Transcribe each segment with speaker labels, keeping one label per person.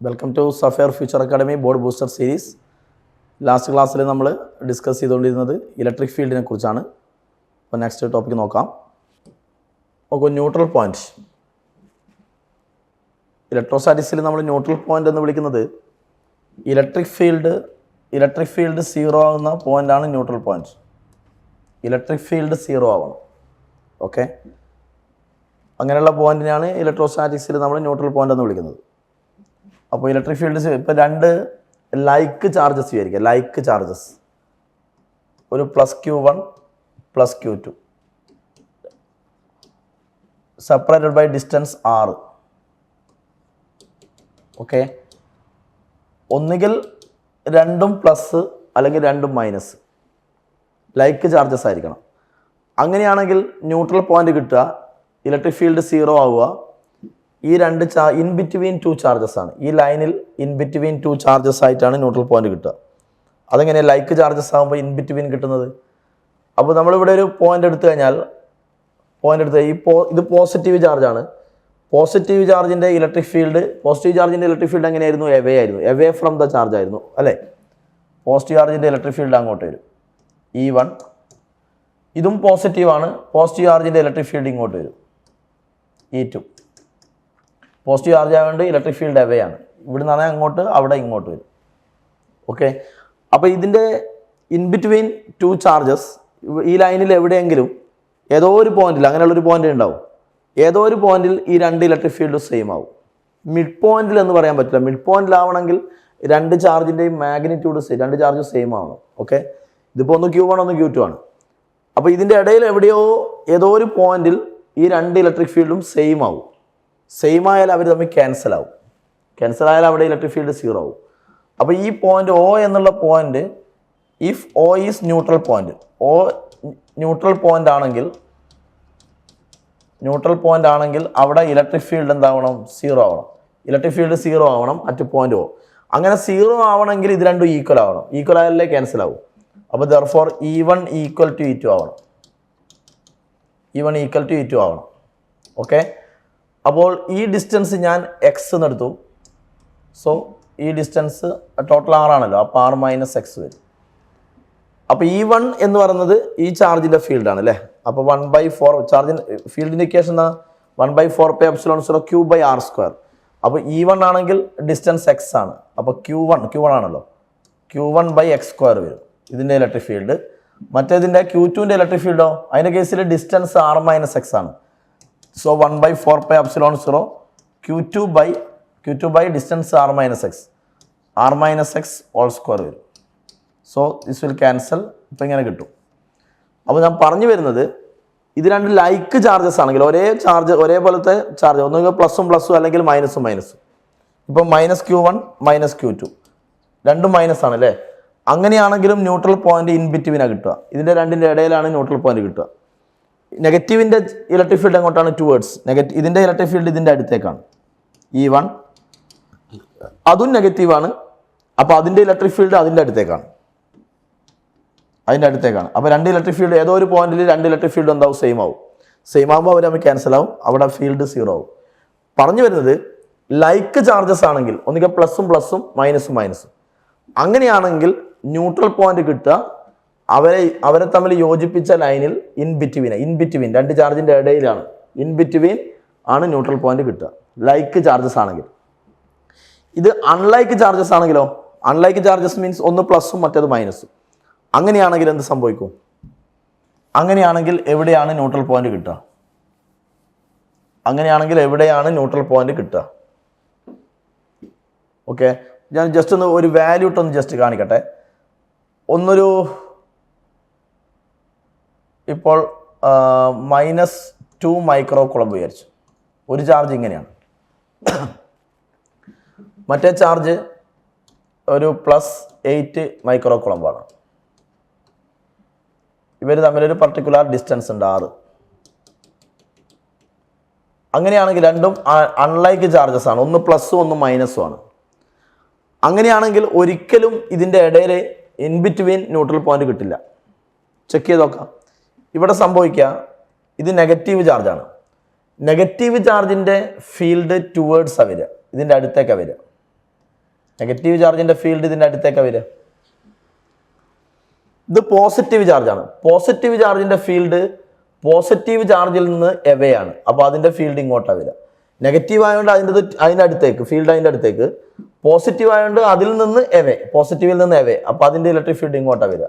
Speaker 1: Welcome to Sapphire Future Academy board booster series. Last ക്ലാസ്സിൽ നമ്മൾ discuss ചെയ്തുകൊണ്ടിരുന്നത് electric ഫീൽഡിനെ കുറിച്ചാണ്. അപ്പോൾ നെക്സ്റ്റ് ടോപ്പിക്ക് നോക്കാം. നോക്കൂ, ന്യൂട്രൽ പോയിന്റ്. ഇലക്ട്രോസ്റ്റാറ്റിക്സിൽ നമ്മൾ ന്യൂട്രൽ പോയിന്റ് എന്ന് വിളിക്കുന്നത് ഇലക്ട്രിക് ഫീൽഡ് സീറോ ആകുന്ന പോയിൻ്റാണ് neutral point. Electric field zero ആവണം. ഓക്കെ, അങ്ങനെയുള്ള പോയിന്റിനെയാണ് ഇലക്ട്രോസ്റ്റാറ്റിക്സിൽ നമ്മൾ ന്യൂട്രൽ പോയിന്റ് എന്ന് വിളിക്കുന്നത്. അപ്പോൾ ഇലക്ട്രിക് ഫീൽഡ് ഇപ്പോൾ രണ്ട് ലൈക്ക് ചാർജസ് വിചാരിക്കുക. ലൈക്ക് ചാർജസ്, ഒരു +Q1 +Q2 separated by distance R. Okay, ഒന്നുകിൽ രണ്ടും പ്ലസ് അല്ലെങ്കിൽ രണ്ടും മൈനസ് ലൈക്ക് ചാർജസ് ആയിരിക്കണം. അങ്ങനെയാണെങ്കിൽ ന്യൂട്രൽ പോയിന്റ് കിട്ടുക, ഇലക്ട്രിക് ഫീൽഡ് സീറോ ആവുക. ഈ രണ്ട് ഇൻ ബിറ്റ്വീൻ ടു ചാർജസ് ആണ്. ഈ ലൈനിൽ ഇൻ ബിറ്റ്വീൻ ടു ചാർജസ് ആയിട്ടാണ് ന്യൂട്രൽ പോയിന്റ് കിട്ടുക. അതെങ്ങനെ ലൈക്ക് ചാർജസ് ആകുമ്പോൾ ഇൻ ബിറ്റ്വീൻ കിട്ടുന്നത്? അപ്പോൾ നമ്മളിവിടെ ഒരു പോയിന്റ് എടുത്തു കഴിഞ്ഞാൽ ഇത് പോസിറ്റീവ് ചാർജാണ്. പോസിറ്റീവ് ചാർജിൻ്റെ ഇലക്ട്രിക് ഫീൽഡ് എങ്ങനെയായിരുന്നു? എവേ ആയിരുന്നു. എവേ ഫ്രം ദ ചാർജ് ആയിരുന്നു അല്ലേ? പോസിറ്റീവ് ചാർജിൻ്റെ ഇലക്ട്രിക് ഫീൽഡ് അങ്ങോട്ട് വരും, E1. ഇതും പോസിറ്റീവാണ്. പോസിറ്റീവ് ചാർജിൻ്റെ ഇലക്ട്രിക് ഫീൽഡ് ഇങ്ങോട്ട് വരും, E2. പോസിറ്റീവ് ചാർജ് ആയതുകൊണ്ട് ഇലക്ട്രിക് ഫീൽഡ് എവേ ആണ്. ഇവിടെ നിന്നാണ് അങ്ങോട്ട്, അവിടെ ഇങ്ങോട്ട് വരും. ഓക്കെ, അപ്പോൾ ഇതിൻ്റെ ഇൻ ബിറ്റ്വീൻ ടു ചാർജസ് ഈ ലൈനിൽ എവിടെയെങ്കിലും ഏതോ ഒരു പോയിന്റിൽ, അങ്ങനെയുള്ളൊരു പോയിന്റ് ഉണ്ടാവും, ഏതോ ഒരു പോയിന്റിൽ ഈ രണ്ട് ഇലക്ട്രിക് ഫീൽഡ് സെയിം ആവും. മിഡ് പോയിന്റിൽ എന്ന് പറയാൻ പറ്റില്ല. മിഡ് പോയിന്റിലാവണമെങ്കിൽ രണ്ട് ചാർജിൻ്റെയും മാഗ്നിറ്റ്യൂഡ് രണ്ട് ചാർജ് സെയിം ആവണം. ഓക്കെ, ഇതിപ്പോൾ ഒന്ന് Q1 ഒന്ന് Q2 ആണ്. അപ്പോൾ ഇതിൻ്റെ ഇടയിൽ എവിടെയോ ഏതോ ഒരു പോയിന്റിൽ ഈ രണ്ട് ഇലക്ട്രിക് ഫീൽഡും സെയിം ആവും. സെയിം ആയാൽ അവർ തമ്മിൽ ക്യാൻസൽ ആവും. ക്യാൻസൽ ആയാൽ അവിടെ ഇലക്ട്രിക് ഫീൽഡ് സീറോ ആവും. അപ്പോൾ ഈ പോയിന്റ് O എന്നുള്ള point, if O is neutral point, O neutral point ആണെങ്കിൽ അവിടെ ഇലക്ട്രിക് ഫീൽഡ് എന്താവണം? സീറോ ആവണം. ഇലക്ട്രിക് ഫീൽഡ് സീറോ ആവണം അറ്റ് പോയിന്റ് O. അങ്ങനെ സീറോ ആവണമെങ്കിൽ ഇത് രണ്ടും ഈക്വൽ ആവണം. ഈക്വൽ ആയാലേ ക്യാൻസൽ ആവും. അപ്പോൾ therefore E1 equal to E2 ആവണം. E1 ഈക്വൽ ടു E2 ആവണം. ഓക്കെ, അപ്പോൾ ഈ ഡിസ്റ്റൻസ് ഞാൻ x എന്നെടുത്തു. സോ ഈ ഡിസ്റ്റൻസ് ടോട്ടൽ R ആണല്ലോ, അപ്പോൾ R - x വരും. അപ്പോൾ E1 എന്ന് പറയുന്നത് ഈ ചാർജിൻ്റെ ഫീൽഡാണ് അല്ലേ? അപ്പോൾ 1/4 ചാർജിൻ്റെ ഫീൽഡിൻ്റെ ഇക്വേഷൻ എന്താ? 1/4πε0 Q/r². അപ്പോൾ E1 ആണെങ്കിൽ ഡിസ്റ്റൻസ് x ആണ്. അപ്പോൾ Q1 ആണല്ലോ, Q1/x² വരും ഇതിൻ്റെ ഇലക്ട്രിക് ഫീൽഡ്. മറ്റേതിൻ്റെ Q2ൻ്റെ ഇലക്ട്രിക് ഫീൽഡോ, അതിൻ്റെ കേസിൽ ഡിസ്റ്റൻസ് R - x ആണ്. So 1/4πε0 Q2 distance R - x (r - x)² വരും. So this will cancel. ഇപ്പം ഇങ്ങനെ കിട്ടും. അപ്പോൾ ഞാൻ പറഞ്ഞു വരുന്നത്, ഇത് രണ്ട് ലൈക്ക് ചാർജസ് ആണെങ്കിൽ, ഒരേപോലത്തെ ചാർജ്, ഒന്നുകിൽ പ്ലസും അല്ലെങ്കിൽ മൈനസും. ഇപ്പം -Q1 -Q2 രണ്ടും മൈനസ് ആണ് അല്ലേ? അങ്ങനെയാണെങ്കിലും ന്യൂട്രൽ പോയിന്റ് ഇൻ ബിറ്റ്വീനാണ് കിട്ടുക. ഇതിൻ്റെ രണ്ടിൻ്റെ ഇടയിലാണ് ന്യൂട്രൽ പോയിന്റ് കിട്ടുക. നെഗറ്റീവിൻ്റെ ഇലക്ട്രിക് ഫീൽഡ് എങ്ങോട്ടാണ്? ടുവേർഡ്സ് ഇതിൻ്റെ ഇലക്ട്രിക് ഫീൽഡ് ഇതിൻ്റെ അടുത്തേക്കാണ്, E1. അതും നെഗറ്റീവാണ്. അപ്പോൾ അതിൻ്റെ ഇലക്ട്രിക് ഫീൽഡ് അതിൻ്റെ അടുത്തേക്കാണ്. അപ്പോൾ രണ്ട് ഇലക്ട്രിക് ഫീൽഡ് ഏതോ ഒരു പോയിന്റിൽ രണ്ട് ഇലക്ട്രിക് ഫീൽഡ് എന്താവും? സെയിം ആകുമ്പോൾ അവർ തമ്മിൽ ക്യാൻസൽ ആവും. അവിടെ ഫീൽഡ് സീറോ ആവും. പറഞ്ഞു വരുന്നത്, ലൈക്ക് ചാർജസ് ആണെങ്കിൽ ഒന്നുകിൽ പ്ലസും മൈനസും. അങ്ങനെയാണെങ്കിൽ ന്യൂട്രൽ പോയിന്റ് കിട്ടുക അവരെ തമ്മിൽ യോജിപ്പിച്ച ലൈനിൽ ഇൻ ബിറ്റ്വീൻ രണ്ട് ചാർജിൻ്റെ ഇടയിലാണ്, ഇൻ ബിറ്റ്വീൻ ആണ് ന്യൂട്രൽ പോയിന്റ് കിട്ടുക, ലൈക്ക് ചാർജസ് ആണെങ്കിൽ. ഇത് അൺലൈക്ക് ചാർജസ് ആണെങ്കിലോ? അൺലൈക്ക് ചാർജസ് മീൻസ് ഒന്ന് പ്ലസും മറ്റേത് മൈനസും. അങ്ങനെയാണെങ്കിൽ എന്ത് സംഭവിക്കും? അങ്ങനെയാണെങ്കിൽ എവിടെയാണ് ന്യൂട്രൽ പോയിന്റ് കിട്ടുക? ഓക്കെ, ഞാൻ ജസ്റ്റ് ഒന്ന് ഒരു വാല്യൂ ഇട്ടൊന്ന് ജസ്റ്റ് കാണിക്കട്ടെ. ഇപ്പോൾ -2 മൈക്രോ കുളം വിചാരിച്ചു. ഒരു ചാർജ് ഇങ്ങനെയാണ്, മറ്റേ ചാർജ് ഒരു +8 മൈക്രോ കുളമ്പാണ്. ഇവർ തമ്മിലൊരു പർട്ടിക്കുലർ ഡിസ്റ്റൻസ് ഉണ്ട്, R. അങ്ങനെയാണെങ്കിൽ രണ്ടും അൺലൈക്ക് ചാർജസ് ആണ്, ഒന്ന് പ്ലസും ഒന്ന് മൈനസും ആണ്. അങ്ങനെയാണെങ്കിൽ ഒരിക്കലും ഇതിൻ്റെ ഇടയിൽ ഇൻ ബിറ്റ്വീൻ ന്യൂട്രൽ പോയിന്റ് കിട്ടില്ല. ചെക്ക് ചെയ്ത് നോക്കാം. ഇവിടെ സംഭവിക്കുക, ഇത് നെഗറ്റീവ് ചാർജാണ്. നെഗറ്റീവ് ചാർജിൻ്റെ ഫീൽഡ് ടുവേർഡ്സാണ് വരിക, ഇതിൻ്റെ അടുത്തേക്കാണ് വരിക. നെഗറ്റീവ് ചാർജിൻ്റെ ഫീൽഡ് ഇതിൻ്റെ അടുത്തേക്കാണ് വരിക. ഇത് പോസിറ്റീവ് ചാർജാണ്. പോസിറ്റീവ് ചാർജിൻ്റെ ഫീൽഡ് പോസിറ്റീവ് ചാർജിൽ നിന്ന് എവേ ആണ്. അപ്പോൾ അതിൻ്റെ ഫീൽഡ് ഇങ്ങോട്ടാണ് വരിക. നെഗറ്റീവ് ആയതുകൊണ്ട് അതിൻ്റെ അടുത്തേക്ക് ഫീൽഡ് അതിൻ്റെ അടുത്തേക്ക്, പോസിറ്റീവ് ആയതുകൊണ്ട് അതിൽ നിന്ന് എവേ, പോസിറ്റീവിൽ നിന്ന് എവേ. അപ്പോൾ അതിൻ്റെ ഇലക്ട്രിക് ഫീൽഡ് ഇങ്ങോട്ടാണ് വരിക.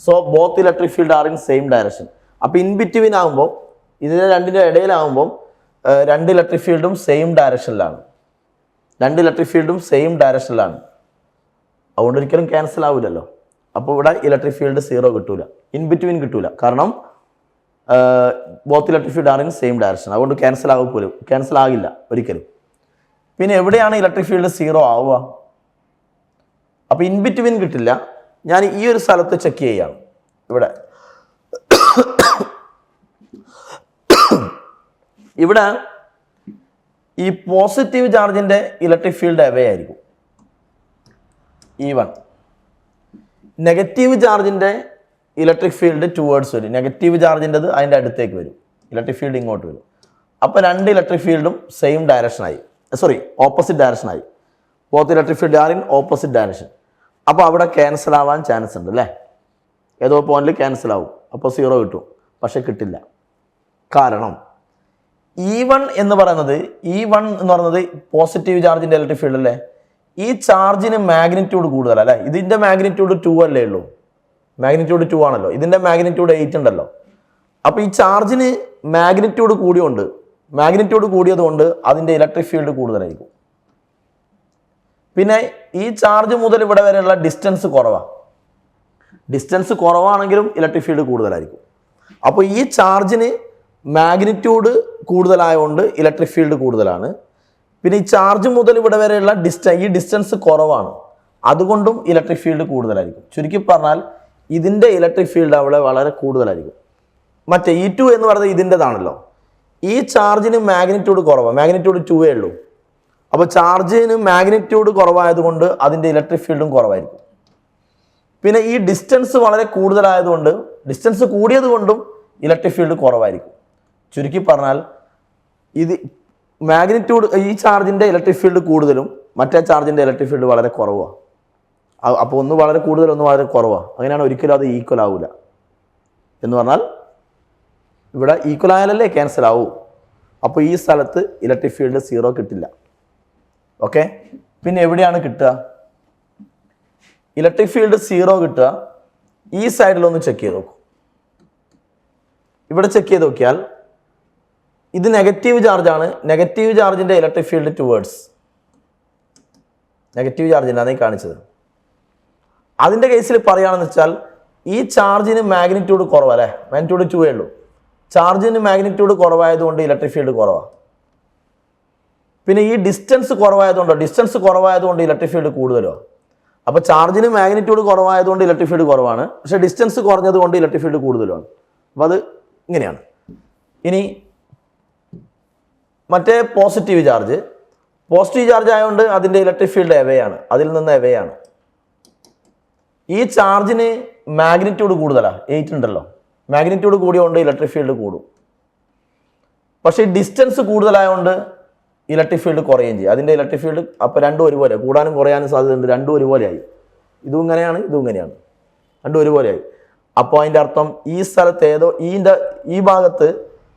Speaker 1: So both electric field are in same direction. അപ്പോൾ ഇൻ ബിറ്റ്വീൻ ആകുമ്പോൾ, ഇതിൻ്റെ രണ്ടിൻ്റെ ഇടയിലാകുമ്പോൾ രണ്ട് ഇലക്ട്രിക് ഫീൽഡും സെയിം ഡയറക്ഷനിലാണ്. രണ്ട് ഇലക്ട്രിക് ഫീൽഡും സെയിം ഡയറക്ഷനിലാണ്. അതുകൊണ്ട് ഒരിക്കലും ക്യാൻസൽ ആവില്ലല്ലോ. അപ്പോൾ ഇവിടെ ഇലക്ട്രിക് ഫീൽഡ് 0 കിട്ടൂല, ഇൻ ബിറ്റ്വീൻ കിട്ടൂല. കാരണം both electric field are in same direction. അതുകൊണ്ട് ക്യാൻസൽ ആകില്ല ഒരിക്കലും. പിന്നെ എവിടെയാണ് ഇലക്ട്രിക് ഫീൽഡ് 0 ആവുക? അപ്പോൾ ഇൻ ബിറ്റ്വീൻ കിട്ടില്ല. ഞാൻ ഈ ഒരു സ്ഥലത്ത് ചെക്ക് ചെയ്യുകയാണ്. ഇവിടെ ഈ പോസിറ്റീവ് ചാർജിൻ്റെ ഇലക്ട്രിക് ഫീൽഡ് അവേ ആയിരിക്കും, E1. നെഗറ്റീവ് ചാർജിൻ്റെ ഇലക്ട്രിക് ഫീൽഡ് ടുവേർഡ്സ് വരും. നെഗറ്റീവ് ചാർജിൻ്റെത് അതിൻ്റെ അടുത്തേക്ക് വരും, ഇലക്ട്രിക് ഫീൽഡ് ഇങ്ങോട്ട് വരും. അപ്പോൾ രണ്ട് ഇലക്ട്രിക് ഫീൽഡും സെയിം ഡയറക്ഷനായി, ഓപ്പോസിറ്റ് ഡയറക്ഷനായി. Both electric field are in opposite direction. അപ്പോൾ അവിടെ ക്യാൻസൽ ആവാൻ ചാൻസ് ഉണ്ട് അല്ലേ? ഏതോ പോയിന്റിൽ ക്യാൻസൽ ആവും. അപ്പോൾ 0 കിട്ടും. പക്ഷെ കിട്ടില്ല. കാരണം E1 എന്ന് പറയുന്നത് പോസിറ്റീവ് ചാർജിൻ്റെ ഇലക്ട്രിക് ഫീൽഡ് അല്ലേ? ഈ ചാർജിന് മാഗ്നിറ്റ്യൂഡ് കൂടുതലല്ലേ? ഇതിൻ്റെ മാഗ്നിറ്റ്യൂഡ് 2 അല്ലേ ഉള്ളൂ? മാഗ്നിറ്റ്യൂഡ് 2 ആണല്ലോ. ഇതിൻ്റെ മാഗ്നിറ്റ്യൂഡ് 8 ഉണ്ടല്ലോ. അപ്പോൾ ഈ ചാർജിന് മാഗ്നിറ്റ്യൂഡ് കൂടിയതുകൊണ്ട് അതിൻ്റെ ഇലക്ട്രിക് ഫീൽഡ് കൂടുതലായിരിക്കും. പിന്നെ ഈ ചാർജ് മുതൽ ഇവിടെ വരെയുള്ള ഡിസ്റ്റൻസ് കുറവാണ്. ഡിസ്റ്റൻസ് കുറവാണെങ്കിലും ഇലക്ട്രിക് ഫീൽഡ് കൂടുതലായിരിക്കും. അപ്പോൾ ഈ ചാർജിന് മാഗ്നിറ്റ്യൂഡ് കൂടുതലായതുകൊണ്ട് ഇലക്ട്രിക് ഫീൽഡ് കൂടുതലാണ്. പിന്നെ ഈ ചാർജ് മുതൽ ഇവിടെ വരെയുള്ള ഡിസ്റ്റൻസ് കുറവാണ്, അതുകൊണ്ടും ഇലക്ട്രിക് ഫീൽഡ് കൂടുതലായിരിക്കും. ചുരുക്കി പറഞ്ഞാൽ ഇതിൻ്റെ ഇലക്ട്രിക് ഫീൽഡ് അവിടെ വളരെ കൂടുതലായിരിക്കും. മറ്റേ E2 എന്ന് പറയുന്നത് ഇതിൻ്റെതാണല്ലോ. ഈ ചാർജിന് മാഗ്നിറ്റ്യൂഡ് കുറവാണ്, മാഗ്നിറ്റ്യൂഡ് 2 ഉള്ളൂ. അപ്പോൾ ചാർജിന് മാഗ്നിറ്റ്യൂഡ് കുറവായതുകൊണ്ട് അതിൻ്റെ ഇലക്ട്രിക് ഫീൽഡും കുറവായിരിക്കും. പിന്നെ ഈ ഡിസ്റ്റൻസ് വളരെ കൂടുതലായതുകൊണ്ട്, ഡിസ്റ്റൻസ് കൂടിയത് കൊണ്ടും ഇലക്ട്രിക് ഫീൽഡ് കുറവായിരിക്കും. ചുരുക്കി പറഞ്ഞാൽ ഇത് മാഗ്നിറ്റ്യൂഡ്, ഈ ചാർജിൻ്റെ ഇലക്ട്രിക് ഫീൽഡ് കൂടുതലും മറ്റേ ചാർജിൻ്റെ ഇലക്ട്രിക് ഫീൽഡ് വളരെ കുറവാണ്. അപ്പോൾ ഒന്ന് വളരെ കൂടുതൽ, ഒന്ന് വളരെ കുറവാണ്. അങ്ങനെയാണ് ഒരിക്കലും അത് ഈക്വൽ ആവില്ല. എന്ന് പറഞ്ഞാൽ ഇവിടെ ഈക്വൽ ആയാലല്ലേ ക്യാൻസൽ ആവൂ. അപ്പോൾ ഈ സ്ഥലത്ത് ഇലക്ട്രിക് ഫീൽഡ് 0 കിട്ടില്ല. ഓക്കെ. പിന്നെ എവിടെയാണ് കിട്ടുക ഇലക്ട്രിക് ഫീൽഡ് 0 കിട്ടുക? ഈ സൈഡിലൊന്ന് ചെക്ക് ചെയ്ത് നോക്കൂ. ഇവിടെ ചെക്ക് ചെയ്ത് നോക്കിയാൽ ഇത് നെഗറ്റീവ് ചാർജാണ്. നെഗറ്റീവ് ചാർജിൻ്റെ ഇലക്ട്രിക് ഫീൽഡ് ടുവേർഡ്സ് നെഗറ്റീവ് ചാർജിൻ്റെ അതാണ് ഈ കാണിച്ചത്. അതിൻ്റെ കേസിൽ പറയുകയാണെന്ന് വെച്ചാൽ ഈ ചാർജിന് മാഗ്നിറ്റ്യൂഡ് കുറവല്ലേ, മാഗ്നിറ്റ്യൂഡ് 2 ഉള്ളൂ. ചാർജിന് മാഗ്നിറ്റ്യൂഡ് കുറവായതുകൊണ്ട് ഇലക്ട്രിക് ഫീൽഡ് കുറവാണ്. പിന്നെ ഈ ഡിസ്റ്റൻസ് കുറവായതുകൊണ്ട് ഇലക്ട്രിക് ഫീൽഡ് കൂടുതലോ. അപ്പോൾ ചാർജിന് മാഗ്നിറ്റ്യൂഡ് കുറവായതുകൊണ്ട് ഇലക്ട്രിക് ഫീൽഡ് കുറവാണ്, പക്ഷേ ഡിസ്റ്റൻസ് കുറഞ്ഞതുകൊണ്ട് ഇലക്ട്രിക് ഫീൽഡ് കൂടുതലുമാണ്. അപ്പോൾ അത് ഇങ്ങനെയാണ്. ഇനി മറ്റേ പോസിറ്റീവ് ചാർജ് ആയതുകൊണ്ട് അതിൻ്റെ ഇലക്ട്രിക് ഫീൽഡ് എവേയാണ്, അതിൽ നിന്ന് എവേയാണ്. ഈ ചാർജിന് മാഗ്നിറ്റ്യൂഡ് കൂടുതലാണ്, 8 ഉണ്ടല്ലോ. മാഗ്നിറ്റ്യൂഡ് കൂടിയതുകൊണ്ട് ഇലക്ട്രിക് ഫീൽഡ് കൂടും. പക്ഷേ ഡിസ്റ്റൻസ് കൂടുതലായതുകൊണ്ട് ഇലക്ട്രിക് ഫീൽഡ് കുറയുകയും ചെയ്യും. അതിൻ്റെ ഇലക്ട്രിക് ഫീൽഡ് അപ്പോൾ രണ്ടും ഒരുപോലെ, കൂടാനും കുറയാനും സാധ്യതയുണ്ട്. രണ്ടും ഒരുപോലെയായി. ഇതും ഇങ്ങനെയാണ്, രണ്ടും ഒരുപോലെയായി. അപ്പോൾ അതിൻ്റെ അർത്ഥം ഈ സ്ഥലത്ത് ഈ ഭാഗത്ത്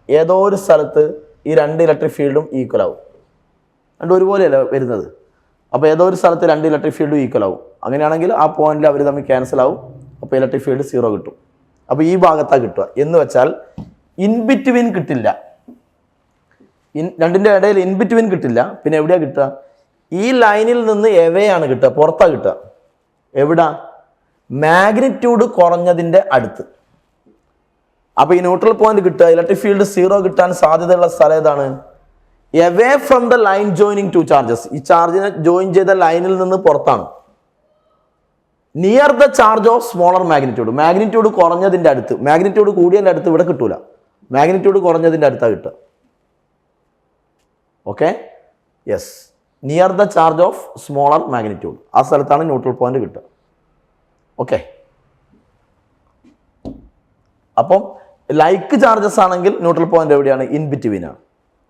Speaker 1: ഏതോ ഒരു സ്ഥലത്ത് ഈ രണ്ട് ഇലക്ട്രിക് ഫീൽഡും ഈക്വൽ ആവും. രണ്ടും ഒരുപോലെയല്ല വരുന്നത്. അപ്പോൾ ഏതോ ഒരു സ്ഥലത്ത് രണ്ട് ഇലക്ട്രിക് ഫീൽഡും ഈക്വൽ ആവും. അങ്ങനെയാണെങ്കിൽ ആ പോയിന്റിൽ അവർ തമ്മിൽ ക്യാൻസൽ ആവും. അപ്പോൾ ഇലക്ട്രിക് ഫീൽഡ് 0 കിട്ടും. അപ്പോൾ ഈ ഭാഗത്താണ് കിട്ടുക. എന്ന് വെച്ചാൽ ഇൻ ബിറ്റ്വീൻ കിട്ടില്ല, രണ്ടിൻ്റെ ഇടയിൽ ഇൻ ബിറ്റ്വീൻ കിട്ടില്ല. പിന്നെ എവിടെയാണ് കിട്ടുക? ഈ ലൈനിൽ നിന്ന് എവേയാണ് കിട്ടുക, പുറത്താണ് കിട്ടുക. എവിടാ? മാഗ്നിറ്റ്യൂഡ് കുറഞ്ഞതിൻ്റെ അടുത്ത്. അപ്പോൾ ഈ ന്യൂട്രൽ പോയിന്റ് കിട്ടുക, ഇലക്ട്രിക് ഫീൽഡ് 0 കിട്ടാൻ സാധ്യതയുള്ള സ്ഥലം ഏതാണ്? Away from the line joining two charges. ഈ ചാർജിനെ ജോയിൻ ചെയ്ത ലൈനിൽ നിന്ന് പുറത്താണ്. Near the charge of smaller magnitude. Magnitude കുറഞ്ഞതിൻ്റെ അടുത്ത്. മാഗ്നിറ്റ്യൂഡ് കൂടിയതിൻ്റെ അടുത്ത് ഇവിടെ കിട്ടൂല, മാഗ്നിറ്റ്യൂഡ് കുറഞ്ഞതിൻ്റെ അടുത്താണ് കിട്ടുക. Okay, yes, near the charge of smaller magnitude. ആ സ്ഥലത്താണ് ന്യൂട്രൽ പോയിന്റ് കിട്ടുക. ഓക്കെ, അപ്പം ലൈക്ക് ചാർജസ് ആണെങ്കിൽ ന്യൂട്രൽ പോയിന്റ് എവിടെയാണ്? ഇൻ ബിറ്റ്വീൻ ആണ്.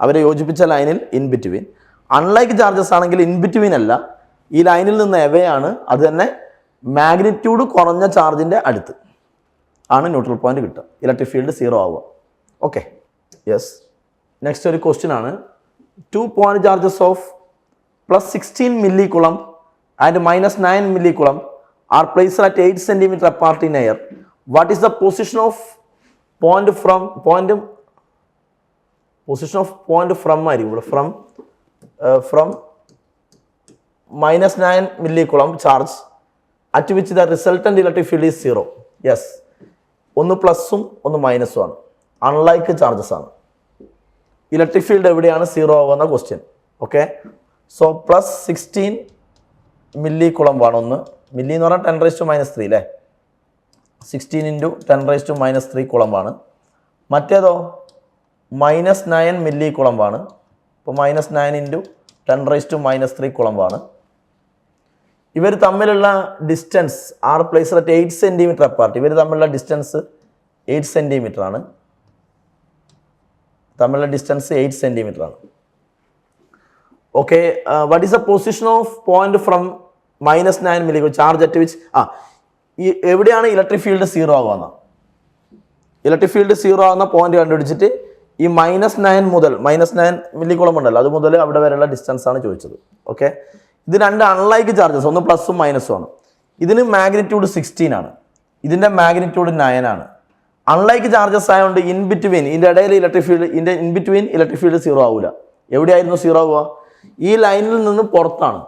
Speaker 1: അവരെ യോജിപ്പിച്ച ലൈനിൽ ഇൻ ബിറ്റ്വീൻ. അൺലൈക്ക് ചാർജസ് ആണെങ്കിൽ ഇൻ ബിറ്റ്വീൻ അല്ല, ഈ ലൈനിൽ നിന്ന് എവേ ആണ്, അത് തന്നെ മാഗ്നിറ്റ്യൂഡ് കുറഞ്ഞ ചാർജിൻ്റെ അടുത്ത് ആണ് ന്യൂട്രൽ പോയിന്റ് കിട്ടുക, ഇലക്ട്രിക് ഫീൽഡ് 0 ആവുക. Okay, yes. നെക്സ്റ്റ് ഒരു ക്വസ്റ്റ്യൻ ആണ്, 2 point charges of +16 millicoulomb and -9 millicoulomb are placed at 8 cm apart in air. What is the position of point from -9 millicoulomb charge at which the resultant electric field is 0? Yes, ഒന്ന് പ്ലസും ഒന്ന് മൈനസും ആണ്, unlike charges ആണ്. Electric field എവിടെയാണ് 0 ആവുന്ന question. Okay, so +16 millicoulomb ആണ് ഒന്ന്, milli എന്ന് പറഞ്ഞാൽ 10⁻³ അല്ലേ, 16 × 10⁻³ കുളമ്പ് ആണ്. മറ്റേതോ -9 millicoulomb ആണ്, ഇപ്പോൾ -9 × 10⁻³ കുളമ്പാണ്. ഇവർ തമ്മിലുള്ള distance are placed at 8 cm apart. ഇവർ തമ്മിലുള്ള ഡിസ്റ്റൻസ് 8 cm ആണ്. തമ്മിലുള്ള ഡിസ്റ്റൻസ് 8 cm ആണ്. Okay, what is the position of point from -9 millicoulomb charge at which ഈ എവിടെയാണ് ഇലക്ട്രിക് ഫീൽഡ് 0 ആവുക? ഇലക്ട്രിക് ഫീൽഡ് 0 ആവുന്ന പോയിന്റ് കണ്ടുപിടിച്ചിട്ട് ഈ -9 മുതൽ -9 millicoulomb ഉണ്ടല്ലോ, അത് മുതൽ അവിടെ വരെയുള്ള ഡിസ്റ്റൻസ് ആണ് ചോദിച്ചത്. ഓക്കെ, ഇത് രണ്ട് അൺലൈക്ക് ചാർജസ്, ഒന്ന് പ്ലസും മൈനസും ആണ്. ഇതിന് മാഗ്നിറ്റ്യൂഡ് 16 ആണ്, ഇതിൻ്റെ മാഗ്നിറ്റ്യൂഡ് 9 ആണ്. അൺലൈക്ക് ചാർജസ് ആയതുകൊണ്ട് ഇൻ ബിറ്റ്വീൻ, ഇതിൻ്റെ ഇടയിൽ ഇലക്ട്രിക് ഫീൽഡ്, ഇതിൻ്റെ ഇൻ ബിറ്റ്വീൻ ഇലക്ട്രിക് ഫീൽഡ് 0 ആവില്ല. എവിടെയായിരുന്നു 0 ആവുക? ഈ ലൈനിൽ നിന്ന് പുറത്താണ്,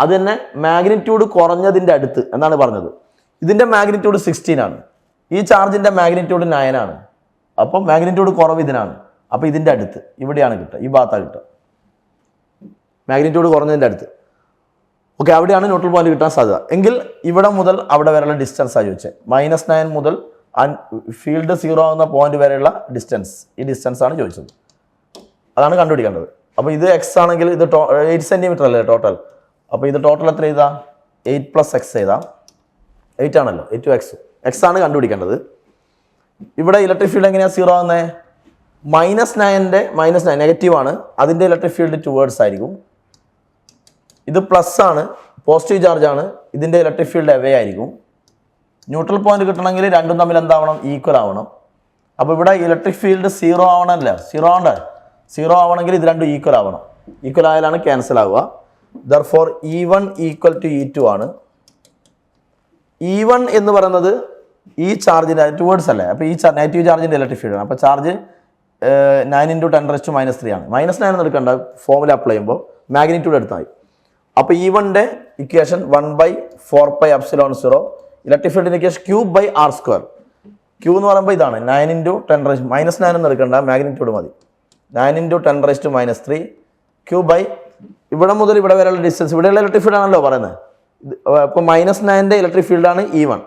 Speaker 1: അത് തന്നെ മാഗ്നിറ്റ്യൂഡ് കുറഞ്ഞതിൻ്റെ അടുത്ത് എന്നാണ് പറഞ്ഞത്. ഇതിൻ്റെ മാഗ്നിറ്റ്യൂഡ് 16 ആണ്, ഈ ചാർജിൻ്റെ മാഗ്നിറ്റ്യൂഡ് 9 ആണ്. അപ്പം മാഗ്നിറ്റ്യൂഡ് കുറവ് ഇതിനാണ്, അപ്പോൾ ഇതിൻ്റെ അടുത്ത് ഇവിടെയാണ് കിട്ടുക, ഈ ഭാഗത്താണ് കിട്ടുക, മാഗ്നിറ്റ്യൂഡ് കുറഞ്ഞതിൻ്റെ അടുത്ത്. ഓക്കെ, അവിടെയാണ് ന്യൂട്രൽ പോയിന്റ് കിട്ടാൻ സാധ്യത. എങ്കിൽ ഇവിടെ മുതൽ അവിടെ വരെയുള്ള ഡിസ്റ്റൻസ് ആണ് ചോദിച്ചത്. -9 മുതൽ ഫീൽഡ് 0 ആവുന്ന പോയിന്റ് വരെയുള്ള ഡിസ്റ്റൻസ്, ഈ ഡിസ്റ്റൻസ് ആണ് ചോദിച്ചത്, അതാണ് കണ്ടുപിടിക്കേണ്ടത്. അപ്പോൾ ഇത് എക്സ് ആണെങ്കിൽ ഇത് 8 cm അല്ലേ ടോട്ടൽ, അപ്പോൾ ഇത് ടോട്ടൽ എത്ര എഴുതാം? 8 + x എഴുതാം. 8 ആണല്ലോ, 8 × x. x ആണ് കണ്ടുപിടിക്കേണ്ടത്. ഇവിടെ ഇലക്ട്രിക് ഫീൽഡ് എങ്ങനെയാണ് 0 ആവുന്നത്? -9 നെഗറ്റീവ് ആണ്, അതിൻ്റെ ഇലക്ട്രിക് ഫീൽഡ് ടുവേർഡ്സ് ആയിരിക്കും. ഇത് പ്ലസ് ആണ്, പോസിറ്റീവ് ചാർജ് ആണ്, ഇതിൻ്റെ ഇലക്ട്രിക് ഫീൽഡ് എവേ ആയിരിക്കും. ന്യൂട്രൽ പോയിന്റ് കിട്ടണമെങ്കിൽ രണ്ടും തമ്മിൽ എന്താവണം? ഈക്വൽ ആവണം. അപ്പോൾ ഇവിടെ ഇലക്ട്രിക് ഫീൽഡ് 0 ആവണമല്ല, 0 ആവണ്ടേ? 0 ആവണമെങ്കിൽ ഇത് രണ്ടും ഈക്വൽ ആവണം. ഈക്വൽ ആയാലാണ് ക്യാൻസൽ ആവുക. ദർഫോർ E1 = E2 ആണ്. E1 എന്ന് പറയുന്നത് ഈ ചാർജിൻ്റെ ടുവേർഡ്സ് അല്ലേ, അപ്പോൾ ഈ നെഗറ്റീവ് ചാർജിൻ്റെ ഇലക്ട്രിക് ഫീൽഡ് ആണ്. അപ്പോൾ ചാർജ് 9 × 10⁻³ ആണ്. -9 എന്ന് എടുക്കണ്ട, ഫോമുല അപ്ലൈ ചെയ്യുമ്പോൾ മാഗ്നിറ്റ്യൂഡ് എടുത്താൽ മതി. അപ്പോൾ E1ൻ്റെ ഇക്വേഷൻ 1/4πε0, ഇലക്ട്രിക് ഫീൽഡിൻ്റെ ഇക്വേഷൻ Q/r². Q എന്ന് പറയുമ്പോൾ ഇതാണ് 9 × 10⁻³ -9 എന്ന് എടുക്കണ്ട, മാഗ്നിറ്റ്യൂഡ് മതി. 9 × 10⁻³ Q/ ഇവിടെ മുതൽ ഇവിടെ വരെയുള്ള ഡിസ്റ്റൻസ്, ഇവിടെയുള്ള ഇലക്ട്രിക് ഫീൽഡ് ആണല്ലോ പറയുന്നത്. അപ്പോൾ -9ൻ്റെ ഇലക്ട്രിക് ഫീൽഡാണ് E1,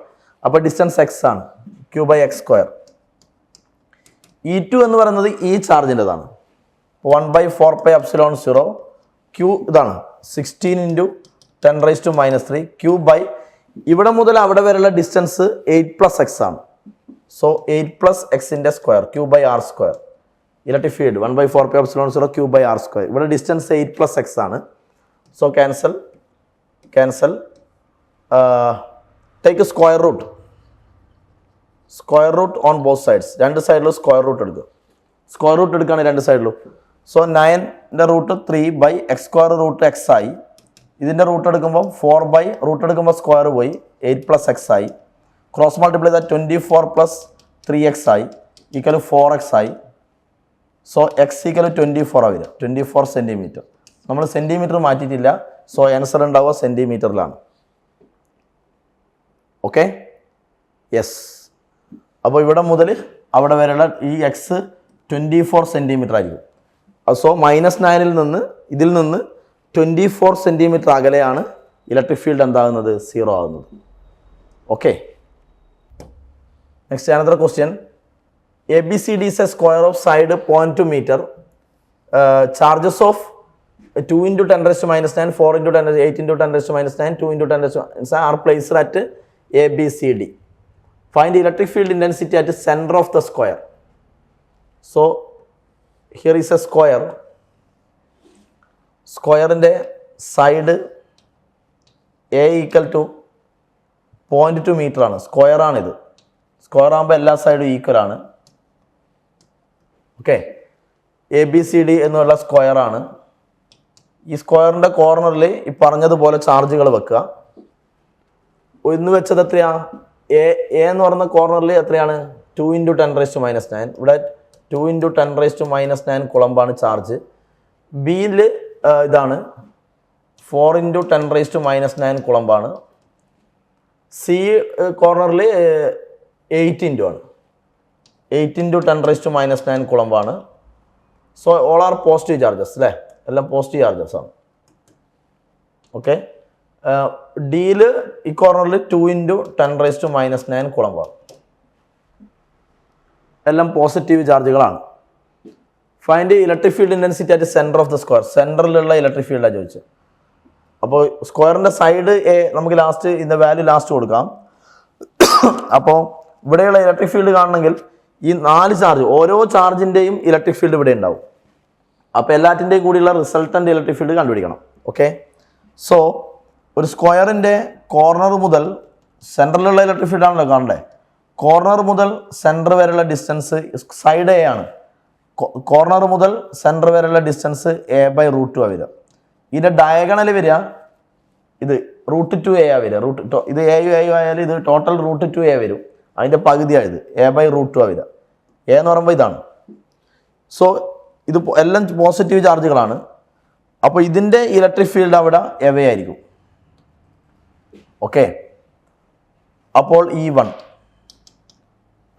Speaker 1: അപ്പോൾ ഡിസ്റ്റൻസ് x ആണ്, Q/x². E2 എന്ന് പറയുന്നത് ഈ ചാർജിൻ്റെതാണ്, 1/4πε0 Q ഇതാണ് 16 × 10⁻³ Q/ ഇവിടെ മുതൽ അവിടെ വരെയുള്ള ഡിസ്റ്റൻസ് 8 + x ആണ്. സോ 8 + x-ൻ്റെ square Q/r². Electric field 1/4πε0 Q/r². ഇവിടെ ഡിസ്റ്റൻസ് 8 + x ആണ്. So cancel take square root on both sides. രണ്ട് സൈഡിലും സ്ക്വയർ റൂട്ട് എടുക്കുക. സ്ക്വയർ റൂട്ട് എടുക്കുകയാണ് രണ്ട് സൈഡിലും. സോ 9ൻ്റെ റൂട്ട് 3/x² റൂട്ട് x ആയി. ഇതിൻ്റെ റൂട്ട് എടുക്കുമ്പോൾ 4 റൂട്ട് എടുക്കുമ്പോൾ സ്ക്വയർ പോയി 8 + x ആയി. ക്രോസ് മൾട്ടിപ്ലൈ ചെയ്താൽ 24 + 3x ആയി, ഈക്വൽ 4x ആയി. സോ x = 24 ആവില്ല, 24 cm. നമ്മൾ സെൻറ്റിമീറ്റർ മാറ്റിയിട്ടില്ല, സോ ആൻസർ ഉണ്ടാവുക സെൻറ്റിമീറ്ററിലാണ്. Okay, yes. അപ്പോൾ ഇവിടെ മുതൽ അവിടെ വരെയുള്ള ഈ എക്സ് 24 cm ആയിരിക്കും. സോ -9ൽ നിന്ന് ഇതിൽ നിന്ന് 24 cm അകലെയാണ് ഇലക്ട്രിക് ഫീൽഡ് എന്താകുന്നത്? 0 ആകുന്നത്. Okay, next another question. ABCD is a square of side 0.2 meter. Charges of 2 × 10⁻⁹, 4 × 10⁻⁸, 8 × 10⁻⁹, 2 × 10⁻⁹ are placed at ABCD. Find electric field intensity at the center of the square. So here is a square. സ്ക്വയറിൻ്റെ side a equal to 0.2 metre ആണ്, സ്ക്വയറാണിത്. Square ആകുമ്പോൾ എല്ലാ സൈഡും equal ആണ്. Okay, ABCD എന്നുള്ള സ്ക്വയറാണ്. ഈ സ്ക്വയറിൻ്റെ കോർണറിൽ ഈ പറഞ്ഞതുപോലെ ചാർജുകൾ വെക്കുക. ഇന്ന് വെച്ചത് എത്രയാ? എ എന്ന് പറയുന്ന കോർണറിൽ എത്രയാണ്? 2 × 10⁻⁹. ഇവിടെ 2 × 10⁻⁹ കുളമ്പാണ് ചാർജ്. ബിയിൽ ഇതാണ് 4 × 10⁻⁹ കുളമ്പാണ്. സി കോർണറിൽ 8 ആണ്, 8 × 10⁻⁹ കുളമ്പാണ്. So all are positive charges അല്ലേ, എല്ലാം പോസിറ്റീവ് ചാർജസ് ആണ്. ഓക്കെ, ഡിയിൽ ഈ കോർണറിൽ 2 × 10⁻⁹ കുളമ്പാണ്, എല്ലാം പോസിറ്റീവ് ചാർജുകളാണ്. Find electric field intensity at centre of the square. സെൻറ്ററിലുള്ള ഇലക്ട്രിക് ഫീൽഡാണ് ചോദിച്ചത്. അപ്പോൾ സ്ക്വയറിൻ്റെ സൈഡ് എ നമുക്ക് ലാസ്റ്റ് ഇതിൻ്റെ വാല്യൂ ലാസ്റ്റ് കൊടുക്കാം. അപ്പോൾ ഇവിടെയുള്ള ഇലക്ട്രിക് ഫീൽഡ് കാണണമെങ്കിൽ ഈ 4 ചാർജ്, ഓരോ ചാർജിൻ്റെയും ഇലക്ട്രിക് ഫീൽഡ് ഇവിടെ ഉണ്ടാവും. അപ്പോൾ എല്ലാറ്റിൻ്റെയും കൂടിയുള്ള റിസൾട്ടൻ്റ് ഇലക്ട്രിക് ഫീൽഡ് കണ്ടുപിടിക്കണം. ഓക്കെ, സോ ഒരു സ്ക്വയറിൻ്റെ കോർണർ മുതൽ സെൻറ്ററിലുള്ള ഇലക്ട്രിക് ഫീൽഡാണല്ലോ കാണണ്ടേ. കോർണർ മുതൽ സെൻറ്റർ വരെയുള്ള ഡിസ്റ്റൻസ് സൈഡ് എ ആണ്. കോർണർ മുതൽ സെൻറ്റർ വരെയുള്ള ഡിസ്റ്റൻസ് A/√2 വരിക. ഇതിൻ്റെ ഡയഗണൽ വരിക ഇത് √2a വരിക. ഇത് എയും ആയാലും ഇത് ടോട്ടൽ √2a വരും. അതിൻ്റെ പകുതിയാണ് ഇത്, A/√2 വരിക. എ എന്ന് പറയുമ്പോൾ ഇതാണ്. സോ ഇത് എല്ലാം പോസിറ്റീവ് ചാർജുകളാണ്. അപ്പോൾ ഇതിൻ്റെ ഇലക്ട്രിക് ഫീൽഡ് അവിടെ എവേ ആയിരിക്കും. ഓക്കെ, അപ്പോൾ E1